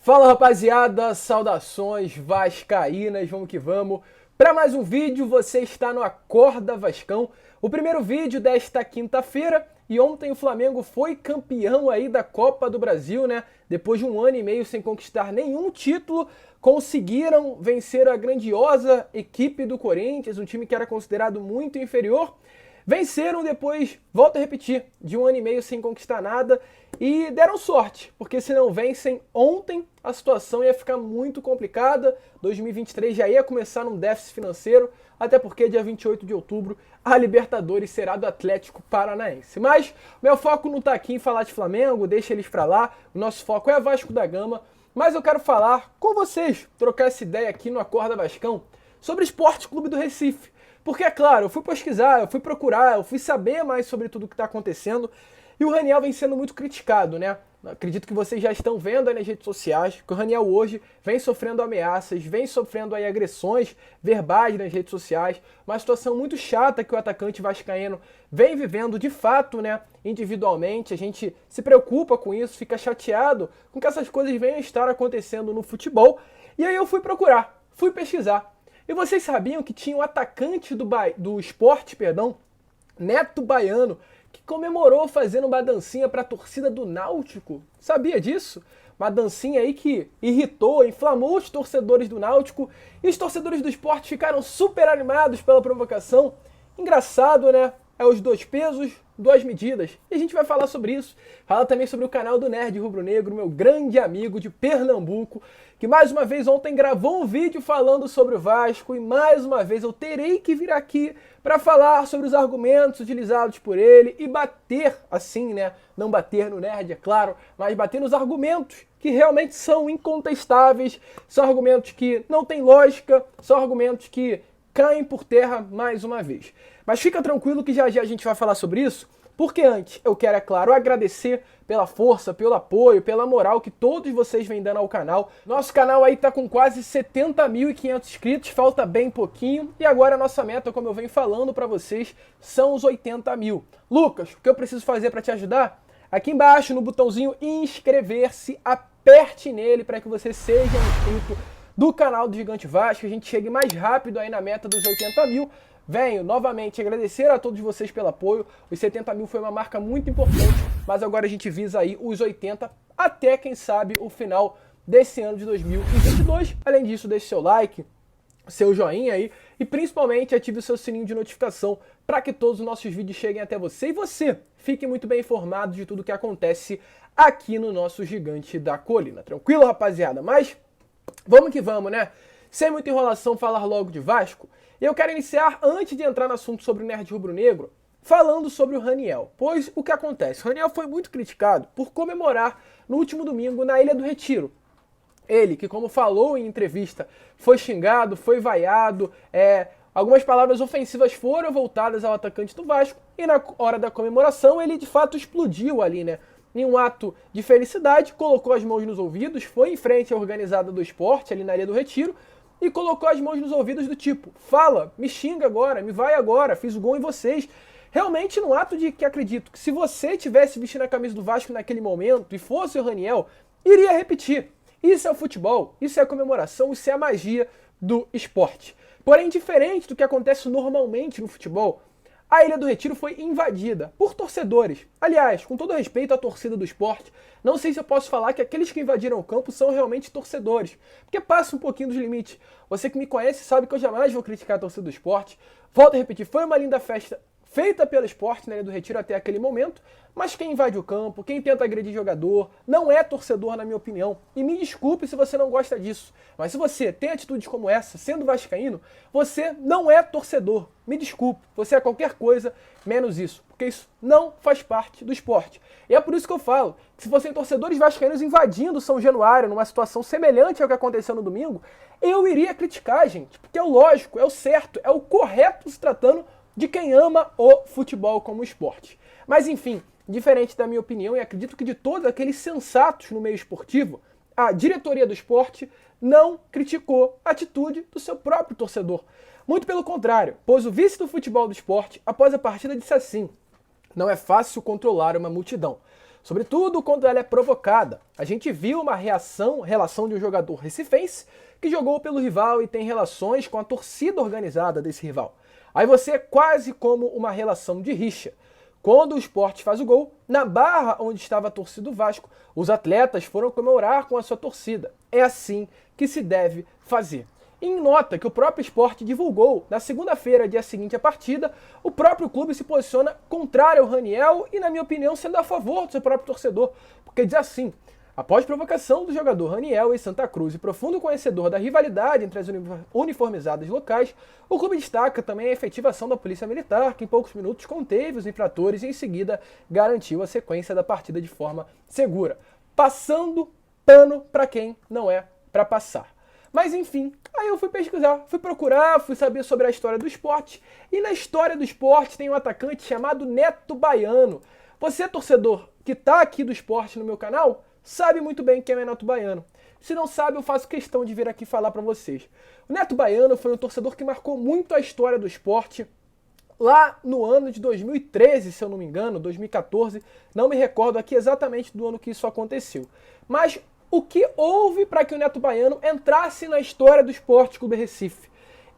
Fala rapaziada, saudações vascaínas, vamos que vamos. Para mais um vídeo, você está no Acorda Vascão, o primeiro vídeo desta quinta-feira. E ontem o Flamengo foi campeão aí da Copa do Brasil, né? Depois de um ano e meio sem conquistar nenhum título, conseguiram vencer a grandiosa equipe do Corinthians, um time que era considerado muito inferior. Venceram depois, volto a repetir, de um ano e meio sem conquistar nada e deram sorte, porque se não vencem ontem, a situação ia ficar muito complicada. 2023 já ia começar num déficit financeiro, até porque dia 28 de outubro a Libertadores será do Atlético Paranaense. Mas meu foco não está aqui em falar de Flamengo, deixa eles para lá, o nosso foco é Vasco da Gama, mas eu quero falar com vocês, trocar essa ideia aqui no Acorda Vascão, sobre o Sport Clube do Recife. Porque, é claro, eu fui pesquisar, eu fui procurar, eu fui saber mais sobre tudo o que está acontecendo. E o Raniel vem sendo muito criticado, né? Acredito que vocês já estão vendo aí nas redes sociais que o Raniel hoje vem sofrendo ameaças, vem sofrendo aí agressões verbais nas redes sociais. Uma situação muito chata que o atacante vascaíno vem vivendo de fato, né? Individualmente. A gente se preocupa com isso, fica chateado com que essas coisas venham estar acontecendo no futebol. E aí eu fui procurar, fui pesquisar. E vocês sabiam que tinha um atacante do Sport, Neto Baiano, que comemorou fazendo uma dancinha para a torcida do Náutico? Sabia disso? Uma dancinha aí que irritou, inflamou os torcedores do Náutico e os torcedores do Sport ficaram super animados pela provocação. Engraçado, né? É os dois pesos, duas medidas. E a gente vai falar sobre isso. Falar também sobre o canal do Nerd Rubro Negro, meu grande amigo de Pernambuco, que mais uma vez ontem gravou um vídeo falando sobre o Vasco e mais uma vez eu terei que vir aqui para falar sobre os argumentos utilizados por ele e bater assim, né? Não bater no Nerd, é claro, mas bater nos argumentos que realmente são incontestáveis, são argumentos que não têm lógica, são argumentos que caem por terra mais uma vez. Mas fica tranquilo que já já a gente vai falar sobre isso, porque antes eu quero, é claro, agradecer pela força, pelo apoio, pela moral que todos vocês vêm dando ao canal. Nosso canal aí tá com quase 70.500 inscritos, falta bem pouquinho, e agora a nossa meta, como eu venho falando pra vocês, são os 80 mil. Lucas, o que eu preciso fazer pra te ajudar? Aqui embaixo no botãozinho inscrever-se, aperte nele para que você seja um inscrito do canal do Gigante Vasco, a gente chegue mais rápido aí na meta dos 80 mil. Venho novamente agradecer a todos vocês pelo apoio, os 70 mil foi uma marca muito importante, mas agora a gente visa aí os 80 até, quem sabe, o final desse ano de 2022. Além disso, deixe seu like, seu joinha aí e principalmente ative o seu sininho de notificação para que todos os nossos vídeos cheguem até você e você fique muito bem informado de tudo que acontece aqui no nosso Gigante da Colina. Tranquilo, rapaziada? Mas vamos que vamos, né? Sem muita enrolação, falar logo de Vasco. Eu quero iniciar, antes de entrar no assunto sobre o Nerd Rubro Negro, falando sobre o Raniel. Pois o que acontece? O Raniel foi muito criticado por comemorar no último domingo na Ilha do Retiro. Ele, que como falou em entrevista, foi xingado, foi vaiado, algumas palavras ofensivas foram voltadas ao atacante do Vasco, e na hora da comemoração ele de fato explodiu ali, né? Em um ato de felicidade, colocou as mãos nos ouvidos, foi em frente à organizada do esporte, ali na Ilha do Retiro, e colocou as mãos nos ouvidos do tipo, fala, me xinga agora, me vai agora, fiz o gol em vocês. Realmente num ato de que acredito que se você tivesse vestindo a camisa do Vasco naquele momento e fosse o Raniel, iria repetir. Isso é o futebol, isso é a comemoração, isso é a magia do esporte. Porém, diferente do que acontece normalmente no futebol, a Ilha do Retiro foi invadida por torcedores. Aliás, com todo respeito à torcida do esporte, não sei se eu posso falar que aqueles que invadiram o campo são realmente torcedores, porque passa um pouquinho dos limites. Você que me conhece sabe que eu jamais vou criticar a torcida do esporte. Volto a repetir, foi uma linda festa feita pelo esporte na Ilha do Retiro até aquele momento, mas quem invade o campo, quem tenta agredir jogador, não é torcedor na minha opinião. E me desculpe se você não gosta disso, mas se você tem atitudes como essa, sendo vascaíno, você não é torcedor. Me desculpe, você é qualquer coisa menos isso, porque isso não faz parte do esporte. E é por isso que eu falo, que se fossem torcedores vascaínos invadindo São Januário numa situação semelhante ao que aconteceu no domingo, eu iria criticar, gente, porque é o lógico, é o certo, é o correto se tratando de quem ama o futebol como esporte. Mas enfim, diferente da minha opinião, e acredito que de todos aqueles sensatos no meio esportivo, a diretoria do esporte não criticou a atitude do seu próprio torcedor. Muito pelo contrário, pois o vice do futebol do esporte, após a partida, disse assim: não é fácil controlar uma multidão. sobretudo quando ela é provocada. A gente viu uma relação de um jogador recifense que jogou pelo rival e tem relações com a torcida organizada desse rival. Aí você é quase como uma relação de rixa. Quando o Sport faz o gol, na barra onde estava a torcida do Vasco, os atletas foram comemorar com a sua torcida. É assim que se deve fazer. Em nota que o próprio Sport divulgou, na segunda-feira, dia seguinte à partida, o próprio clube se posiciona contrário ao Raniel e, na minha opinião, sendo a favor do seu próprio torcedor. Porque diz assim: após provocação do jogador Raniel em Santa Cruz e profundo conhecedor da rivalidade entre as uniformizadas locais, o clube destaca também a efetivação da Polícia Militar, que em poucos minutos conteve os infratores e em seguida garantiu a sequência da partida de forma segura, passando pano para quem não é para passar. Mas enfim, aí eu fui pesquisar, fui procurar, fui saber sobre a história do Sport, e na história do Sport tem um atacante chamado Neto Baiano. Você, torcedor que está aqui do Sport no meu canal, sabe muito bem quem é Neto Baiano. Se não sabe, eu faço questão de vir aqui falar para vocês. O Neto Baiano foi um torcedor que marcou muito a história do Sport lá no ano de 2013, se eu não me engano, 2014, não me recordo aqui exatamente do ano que isso aconteceu. Mas o que houve para que o Neto Baiano entrasse na história do Sport Clube Recife?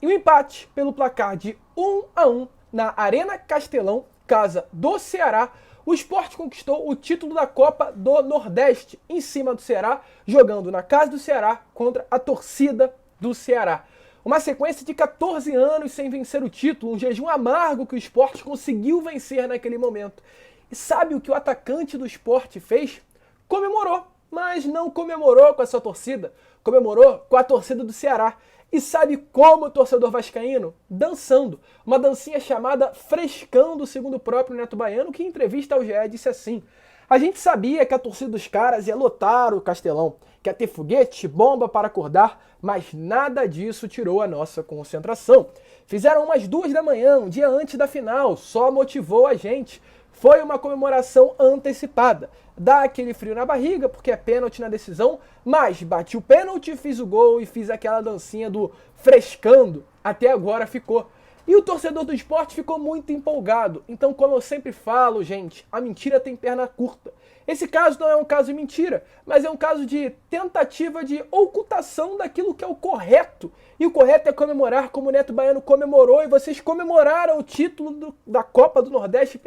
E um empate pelo placar de 1-1 na Arena Castelão, casa do Ceará, o Sport conquistou o título da Copa do Nordeste em cima do Ceará, jogando na casa do Ceará contra a torcida do Ceará. Uma sequência de 14 anos sem vencer o título, um jejum amargo que o Sport conseguiu vencer naquele momento. E sabe o que o atacante do Sport fez? Comemorou, mas não comemorou com a sua torcida, comemorou com a torcida do Ceará. E sabe como o torcedor vascaíno? Dançando. Uma dancinha chamada Frescando, segundo o próprio Neto Baiano, que em entrevista ao GE disse assim: a gente sabia que a torcida dos caras ia lotar o Castelão, que ia ter foguete, bomba para acordar, mas nada disso tirou a nossa concentração. Fizeram umas 2 da manhã, um dia antes da final, só motivou a gente. Foi uma comemoração antecipada. Dá aquele frio na barriga, porque é pênalti na decisão, mas bati o pênalti, fiz o gol e fiz aquela dancinha do frescando. Até agora ficou. E o torcedor do Sport ficou muito empolgado. Então, como eu sempre falo, gente, a mentira tem perna curta. Esse caso não é um caso de mentira, mas é um caso de tentativa de ocultação daquilo que é o correto. E o correto é comemorar como o Neto Baiano comemorou, e vocês comemoraram o título da Copa do Nordeste,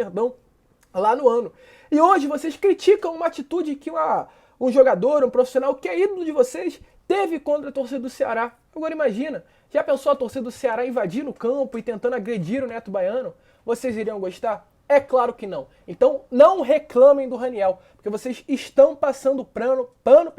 lá no ano. E hoje vocês criticam uma atitude que um jogador, um profissional que é ídolo de vocês, teve contra a torcida do Ceará. Agora imagina, já pensou a torcida do Ceará invadindo o campo e tentando agredir o Neto Baiano? Vocês iriam gostar? É claro que não. Então não reclamem do Raniel, porque vocês estão passando pano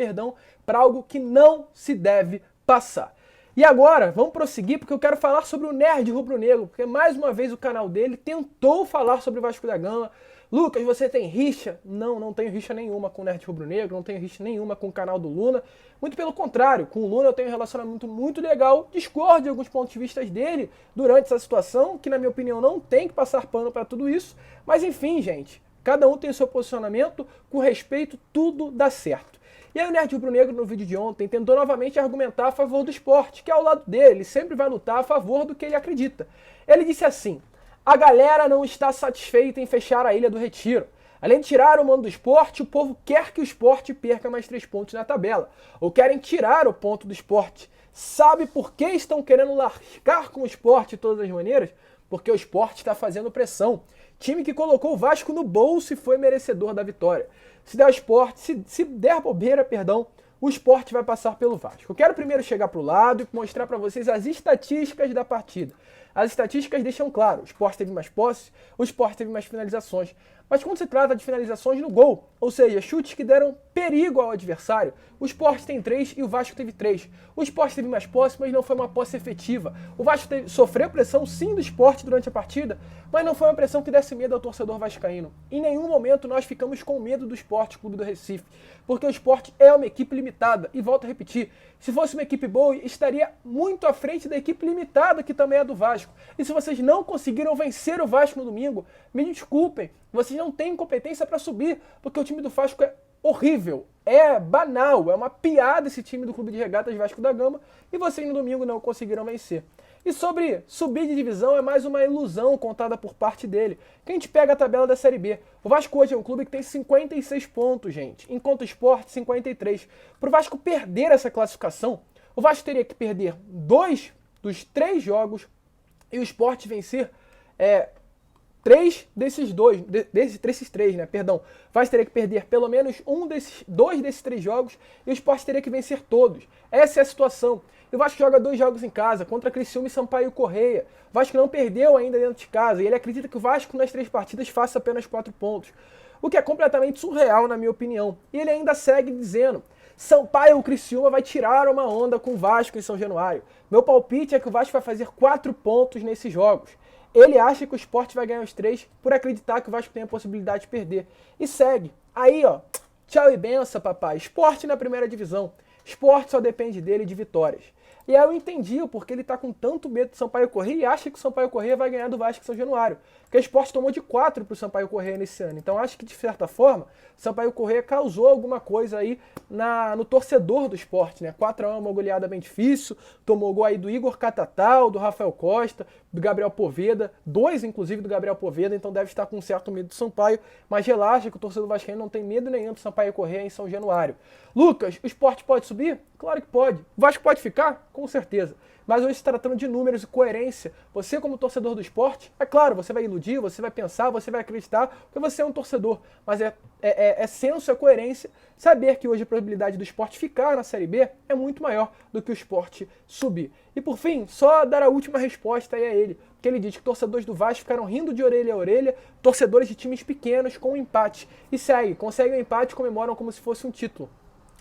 para algo que não se deve passar. E agora, vamos prosseguir, porque eu quero falar sobre o Nerd Rubro-Negro, porque mais uma vez o canal dele tentou falar sobre o Vasco da Gama. Lucas, você tem rixa? Não, não tenho rixa nenhuma com o Nerd Rubro-Negro, não tenho rixa nenhuma com o canal do Luna. Muito pelo contrário, com o Luna eu tenho um relacionamento muito legal, discordo de alguns pontos de vista dele durante essa situação, que na minha opinião não tem que passar pano para tudo isso. Mas enfim, gente, cada um tem o seu posicionamento, com respeito, tudo dá certo. E aí o Nerd Rubro-Negro, no vídeo de ontem, tentou novamente argumentar a favor do Sport, que é ao lado dele, ele sempre vai lutar a favor do que ele acredita. Ele disse assim: a galera não está satisfeita em fechar a Ilha do Retiro. Além de tirar o mando do Sport, o povo quer que o Sport perca mais 3 pontos na tabela. Ou querem tirar o ponto do Sport. Sabe por que estão querendo lascar com o Sport de todas as maneiras? Porque o Sport está fazendo pressão. Time que colocou o Vasco no bolso e foi merecedor da vitória. Se der bobeira, o Sport vai passar pelo Vasco. Eu quero primeiro chegar para o lado e mostrar para vocês as estatísticas da partida. As estatísticas deixam claro: o Sport teve mais posse, o Sport teve mais finalizações. Mas quando se trata de finalizações no gol, ou seja, chutes que deram perigo ao adversário, o Sport tem 3 e o Vasco teve 3. O Sport teve mais posse, mas não foi uma posse efetiva. O Vasco sofreu pressão sim do Sport durante a partida, mas não foi uma pressão que desse medo ao torcedor vascaíno. Em nenhum momento nós ficamos com medo do Sport Clube do Recife, porque o Sport é uma equipe limitada. E volto a repetir, se fosse uma equipe boa, estaria muito à frente da equipe limitada, que também é do Vasco. E se vocês não conseguiram vencer o Vasco no domingo, me desculpem, vocês não têm competência para subir, porque o time do Vasco é horrível, é banal, é uma piada esse time do Clube de Regatas Vasco da Gama e vocês no domingo não conseguiram vencer. E sobre subir de divisão é mais uma ilusão contada por parte dele. Que a gente pega a tabela da Série B. O Vasco hoje é um clube que tem 56 pontos, gente, enquanto o Sport 53. Para o Vasco perder essa classificação, o Vasco teria que perder 2 dos 3 jogos e o Sport vencer 3 desses 2, desses 3, né? Perdão. O Vasco teria que perder pelo menos 2 desses 3 jogos e o Sport teria que vencer todos. Essa é a situação. E o Vasco joga 2 jogos em casa, contra Criciúma e Sampaio Corrêa. O Vasco não perdeu ainda dentro de casa e ele acredita que o Vasco nas 3 partidas faça apenas 4 pontos. O que é completamente surreal, na minha opinião. E ele ainda segue dizendo: Sampaio ou Criciúma vai tirar uma onda com o Vasco em São Januário. Meu palpite é que o Vasco vai fazer 4 pontos nesses jogos. Ele acha que o Sport vai ganhar os 3 por acreditar que o Vasco tem a possibilidade de perder. E segue. Aí, ó, tchau e benção, papai. Sport na primeira divisão. Sport só depende dele de vitórias. E aí eu entendi o porquê ele tá com tanto medo do Sampaio Corrêa e acha que o Sampaio Corrêa vai ganhar do Vasco em São Januário. Porque o Sport tomou de 4 pro Sampaio Corrêa nesse ano. Então acho que, de certa forma, o Sampaio Corrêa causou alguma coisa aí no torcedor do Sport, né? 4-1 é uma goleada bem difícil. Tomou gol aí do Igor Catatal, do Rafael Costa, do Gabriel Poveda. 2, inclusive, do Gabriel Poveda. Então deve estar com um certo medo do Sampaio. Mas relaxa que o torcedor vascaíno não tem medo nenhum do Sampaio Corrêa em São Januário. Lucas, o Sport pode subir? Claro que pode. O Vasco pode ficar? Com certeza. Mas hoje se tratando de números e coerência, você como torcedor do Sport, é claro, você vai iludir, você vai pensar, você vai acreditar, porque você é um torcedor. Mas é senso, é coerência saber que hoje a probabilidade do Sport ficar na Série B é muito maior do que o Sport subir. E por fim, só dar a última resposta aí a ele, que ele diz que torcedores do Vasco ficaram rindo de orelha a orelha, torcedores de times pequenos com um empate. E segue, conseguem um empate e comemoram como se fosse um título.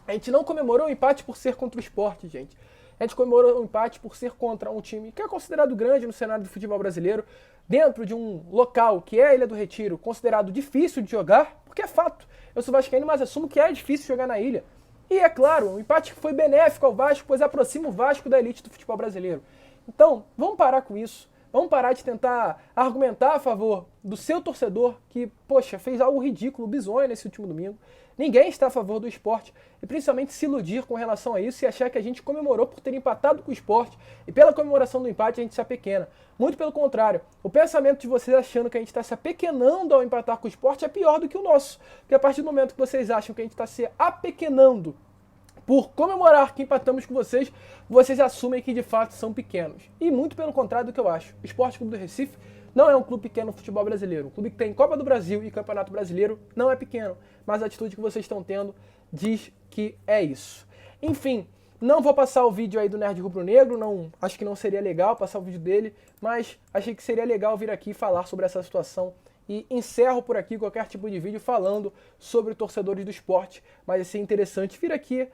A gente não comemorou o empate por ser contra o Sport, gente. A gente comemorou o empate por ser contra um time que é considerado grande no cenário do futebol brasileiro, dentro de um local que é a Ilha do Retiro, considerado difícil de jogar, porque é fato. Eu sou vascaíno, mas assumo que é difícil jogar na ilha. E é claro, um empate que foi benéfico ao Vasco, pois aproxima o Vasco da elite do futebol brasileiro. Então, vamos parar com isso. Vamos parar de tentar argumentar a favor do seu torcedor que, poxa, fez algo ridículo, bizonho nesse último domingo. Ninguém está a favor do Sport e principalmente se iludir com relação a isso e achar que a gente comemorou por ter empatado com o Sport e pela comemoração do empate a gente se apequena. Muito pelo contrário, o pensamento de vocês achando que a gente está se apequenando ao empatar com o Sport é pior do que o nosso. Porque a partir do momento que vocês acham que a gente está se apequenando por comemorar que empatamos com vocês, vocês assumem que de fato são pequenos. E muito pelo contrário do que eu acho. O Sport Clube do Recife não é um clube pequeno no futebol brasileiro. Um clube que tem Copa do Brasil e Campeonato Brasileiro não é pequeno. Mas a atitude que vocês estão tendo diz que é isso. Enfim, não vou passar o vídeo aí do Nerd Rubro Negro, acho que não seria legal passar o vídeo dele, mas achei que seria legal vir aqui falar sobre essa situação. E encerro por aqui qualquer tipo de vídeo falando sobre torcedores do esporte, mas ia ser interessante vir aqui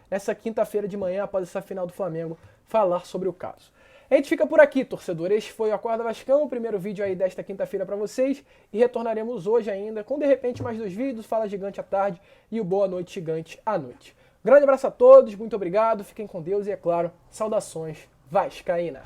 nessa quinta-feira de manhã, após essa final do Flamengo, falar sobre o caso. A gente fica por aqui, torcedor. Este foi o Acorda Vascão, o primeiro vídeo aí desta quinta-feira para vocês, e retornaremos hoje ainda com, de repente, mais 2 vídeos, Fala Gigante à tarde e o Boa Noite Gigante à noite. Grande abraço a todos, muito obrigado, fiquem com Deus e, é claro, saudações vascaína.